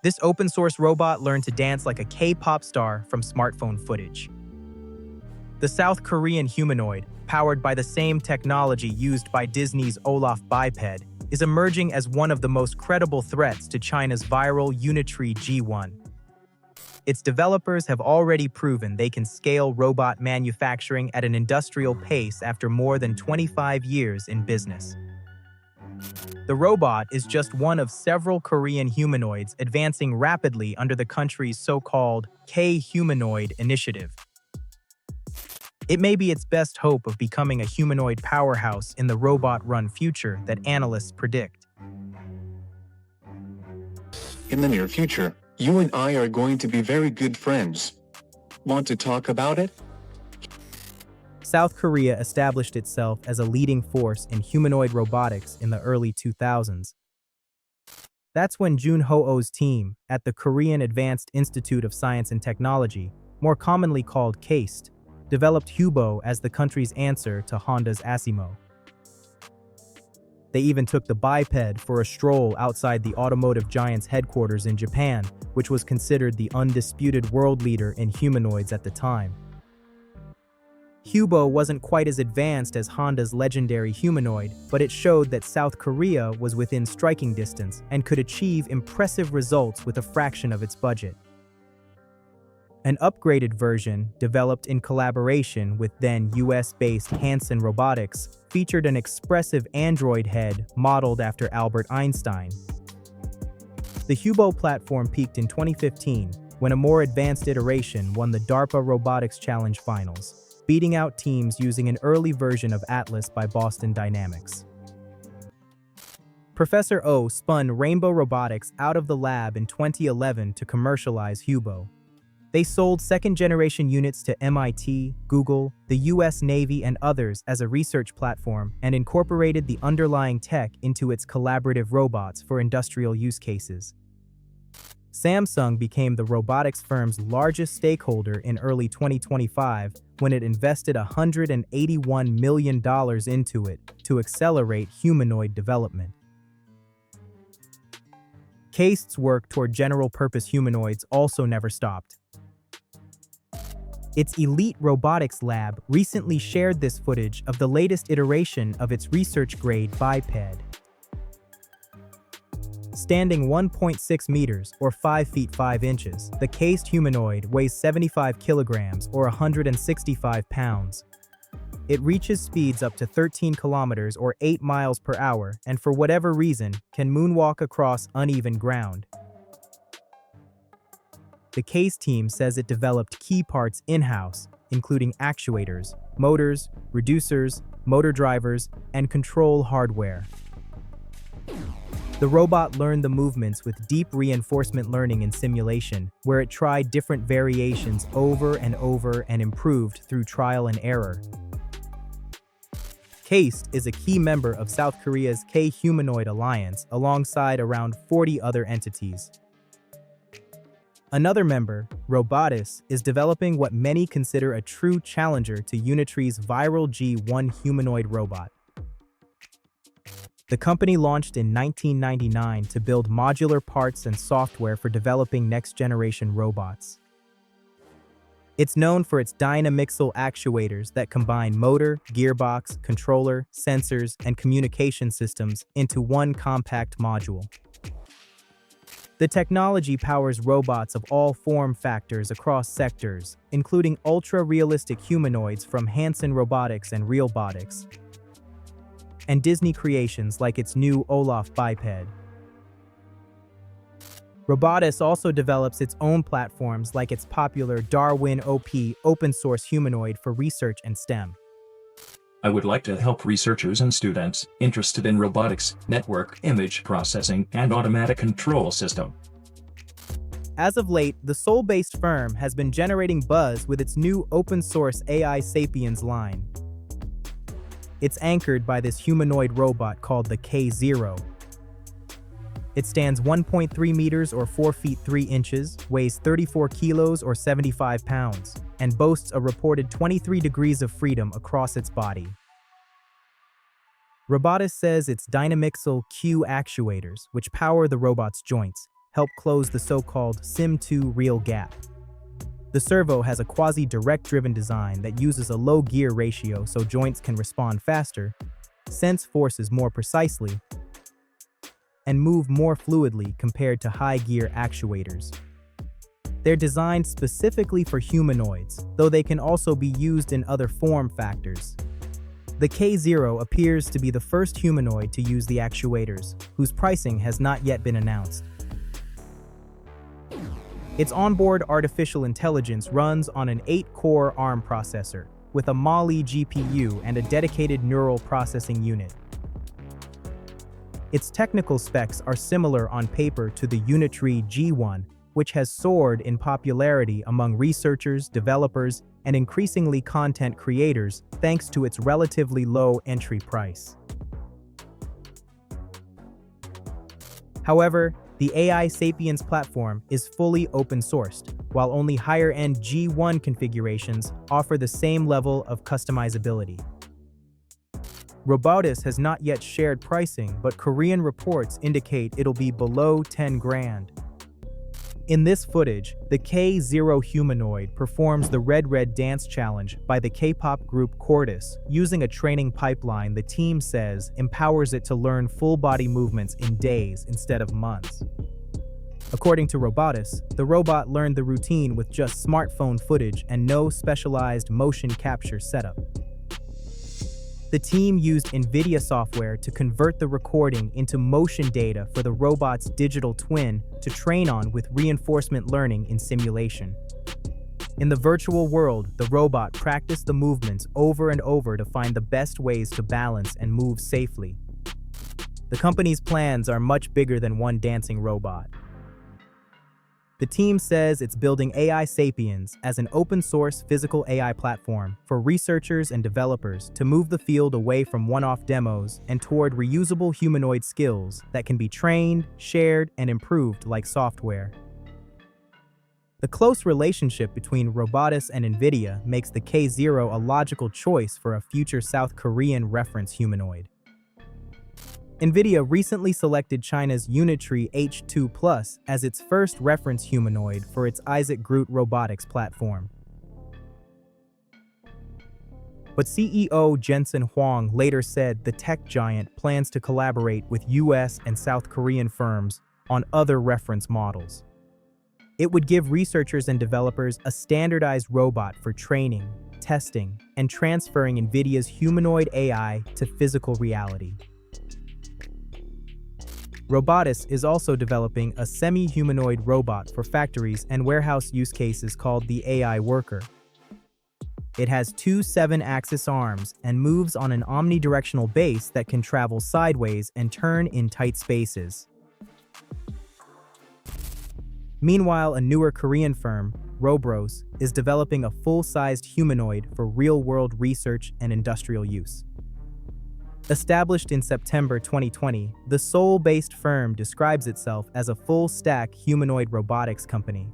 This open-source robot learned to dance like a K-pop star from smartphone footage. The South Korean humanoid, powered by the same technology used by Disney's Olaf biped, is emerging as one of the most credible threats to China's viral Unitree G1. Its developers have already proven they can scale robot manufacturing at an industrial pace after more than 25 years in business. The robot is just one of several Korean humanoids advancing rapidly under the country's so-called K-Humanoid initiative. It may be its best hope of becoming a humanoid powerhouse in the robot-run future that analysts predict. In the near future, you and I are going to be very good friends. Want to talk about it? South Korea established itself as a leading force in humanoid robotics in the early 2000s. That's when Jun Ho-oh's team at the Korean Advanced Institute of Science and Technology, more commonly called KAIST, developed Hubo as the country's answer to Honda's ASIMO. They even took the biped for a stroll outside the automotive giant's headquarters in Japan, which was considered the undisputed world leader in humanoids at the time. Hubo wasn't quite as advanced as Honda's legendary humanoid, but it showed that South Korea was within striking distance and could achieve impressive results with a fraction of its budget. An upgraded version, developed in collaboration with then US-based Hanson Robotics, featured an expressive android head modeled after Albert Einstein. The Hubo platform peaked in 2015, when a more advanced iteration won the DARPA Robotics Challenge Finals, beating out teams using an early version of Atlas by Boston Dynamics. Professor O spun Rainbow Robotics out of the lab in 2011 to commercialize Hubo. They sold second-generation units to MIT, Google, the US Navy, and others as a research platform and incorporated the underlying tech into its collaborative robots for industrial use cases. Samsung became the robotics firm's largest stakeholder in early 2025 when it invested $181 million into it to accelerate humanoid development. KAIST's work toward general-purpose humanoids also never stopped. Its elite robotics lab recently shared this footage of the latest iteration of its research-grade biped. Standing 1.6 meters or 5 feet 5 inches, the KAIST humanoid weighs 75 kilograms or 165 pounds. It reaches speeds up to 13 kilometers or 8 miles per hour and for whatever reason can moonwalk across uneven ground. The KAIST team says it developed key parts in-house, including actuators, motors, reducers, motor drivers, and control hardware. The robot learned the movements with deep reinforcement learning and simulation, where it tried different variations over and over and improved through trial and error. KAIST is a key member of South Korea's K-Humanoid Alliance alongside around 40 other entities. Another member, Robotus, is developing what many consider a true challenger to Unitree's viral G1 humanoid robot. The company launched in 1999 to build modular parts and software for developing next-generation robots. It's known for its Dynamixel actuators that combine motor, gearbox, controller, sensors, and communication systems into one compact module. The technology powers robots of all form factors across sectors, including ultra-realistic humanoids from Hanson Robotics and Realbotics, and Disney creations like its new Olaf biped. Robotus also develops its own platforms like its popular Darwin OP open-source humanoid for research and STEM. I would like to help researchers and students interested in robotics, network, image processing, and automatic control system. As of late, the Seoul-based firm has been generating buzz with its new open-source AI Sapiens line. It's anchored by this humanoid robot called the K0. It stands 1.3 meters or 4 feet 3 inches, weighs 34 kilos or 75 pounds, and boasts a reported 23 degrees of freedom across its body. Robotus says its Dynamixel Q actuators, which power the robot's joints, help close the so-called SIM2 real gap. The servo has a quasi-direct driven design that uses a low gear ratio so joints can respond faster, sense forces more precisely, and move more fluidly compared to high-gear actuators. They're designed specifically for humanoids, though they can also be used in other form factors. The K0 appears to be the first humanoid to use the actuators, whose pricing has not yet been announced. Its onboard artificial intelligence runs on an 8-core ARM processor, with a Mali GPU and a dedicated neural processing unit. Its technical specs are similar on paper to the Unitree G1, which has soared in popularity among researchers, developers, and increasingly content creators thanks to its relatively low entry price. However, the AI Sapiens platform is fully open-sourced, while only higher-end G1 configurations offer the same level of customizability. Robotus has not yet shared pricing, but Korean reports indicate it'll be below 10 grand. In this footage, the K0 humanoid performs the Red Red Dance Challenge by the K-pop group Robotus, using a training pipeline the team says empowers it to learn full-body movements in days instead of months. According to Robotus, the robot learned the routine with just smartphone footage and no specialized motion capture setup. The team used NVIDIA software to convert the recording into motion data for the robot's digital twin to train on with reinforcement learning in simulation. In the virtual world, the robot practiced the movements over and over to find the best ways to balance and move safely. The company's plans are much bigger than one dancing robot. The team says it's building AI Sapiens as an open-source physical AI platform for researchers and developers to move the field away from one-off demos and toward reusable humanoid skills that can be trained, shared, and improved like software. The close relationship between Robotus and NVIDIA makes the K0 a logical choice for a future South Korean reference humanoid. NVIDIA recently selected China's Unitree H2+ as its first reference humanoid for its Isaac Groot robotics platform. But CEO Jensen Huang later said the tech giant plans to collaborate with US and South Korean firms on other reference models. It would give researchers and developers a standardized robot for training, testing, and transferring NVIDIA's humanoid AI to physical reality. Robotus is also developing a semi-humanoid robot for factories and warehouse use cases called the AI Worker. It has two 7-axis arms and moves on an omnidirectional base that can travel sideways and turn in tight spaces. Meanwhile, a newer Korean firm, Robotus, is developing a full-sized humanoid for real-world research and industrial use. Established in September 2020, the Seoul-based firm describes itself as a full-stack humanoid robotics company.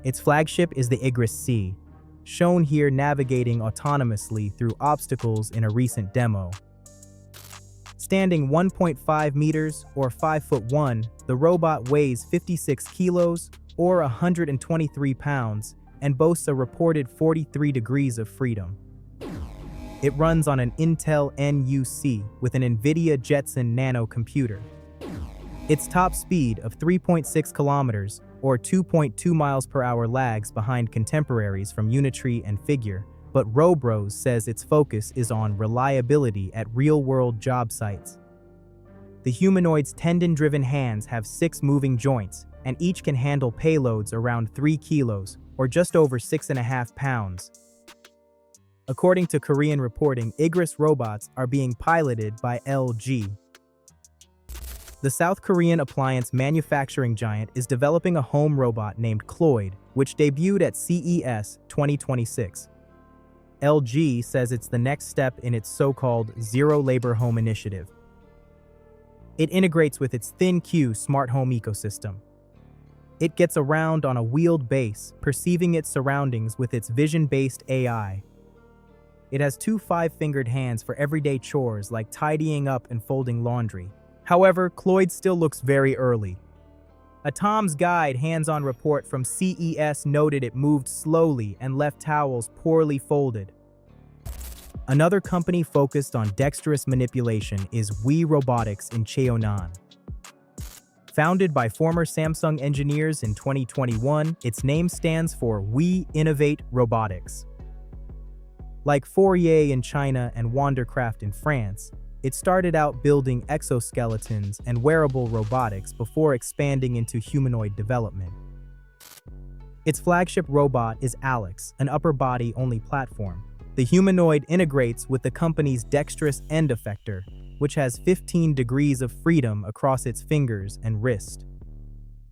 Its flagship is the Igris C, shown here navigating autonomously through obstacles in a recent demo. Standing 1.5 meters or 5'1", the robot weighs 56 kilos or 123 pounds and boasts a reported 43 degrees of freedom. It runs on an Intel NUC with an NVIDIA Jetson Nano computer. Its top speed of 3.6 kilometers or 2.2 miles per hour lags behind contemporaries from Unitree and Figure, but Robotus says its focus is on reliability at real-world job sites. The humanoid's tendon-driven hands have 6 moving joints, and each can handle payloads around 3 kilos or just over 6.5 pounds. According to Korean reporting, Igris robots are being piloted by LG. The South Korean appliance manufacturing giant is developing a home robot named Cloyd, which debuted at CES 2026. LG says it's the next step in its so-called zero-labor home initiative. It integrates with its ThinQ smart home ecosystem. It gets around on a wheeled base, perceiving its surroundings with its vision-based AI. It has 2 5-fingered hands for everyday chores like tidying up and folding laundry. However, Cloyd still looks very early. A Tom's Guide hands-on report from CES noted it moved slowly and left towels poorly folded. Another company focused on dexterous manipulation is Robotics in Cheonan. Founded by former Samsung engineers in 2021, its name stands for We Innovate Robotics. Like Fourier in China and Wandercraft in France, it started out building exoskeletons and wearable robotics before expanding into humanoid development. Its flagship robot is Alex, an upper-body-only platform. The humanoid integrates with the company's dexterous end effector, which has 15 degrees of freedom across its fingers and wrist.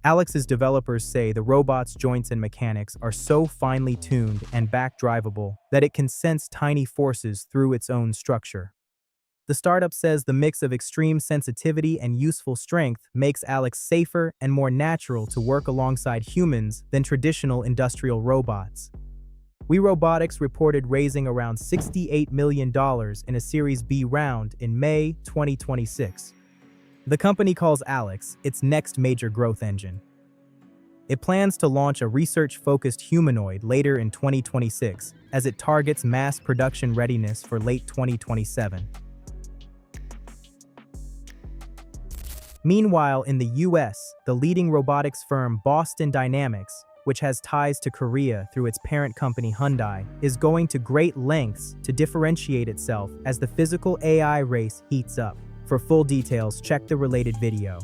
Alex's developers say the robot's joints and mechanics are so finely tuned and back-drivable that it can sense tiny forces through its own structure. The startup says the mix of extreme sensitivity and useful strength makes Alex safer and more natural to work alongside humans than traditional industrial robots. Robotics reported raising around $68 million in a Series B round in May 2026. The company calls Alex its next major growth engine. It plans to launch a research-focused humanoid later in 2026 as it targets mass production readiness for late 2027. Meanwhile, in the US, the leading robotics firm Boston Dynamics, which has ties to Korea through its parent company Hyundai, is going to great lengths to differentiate itself as the physical AI race heats up. For full details, check the related video.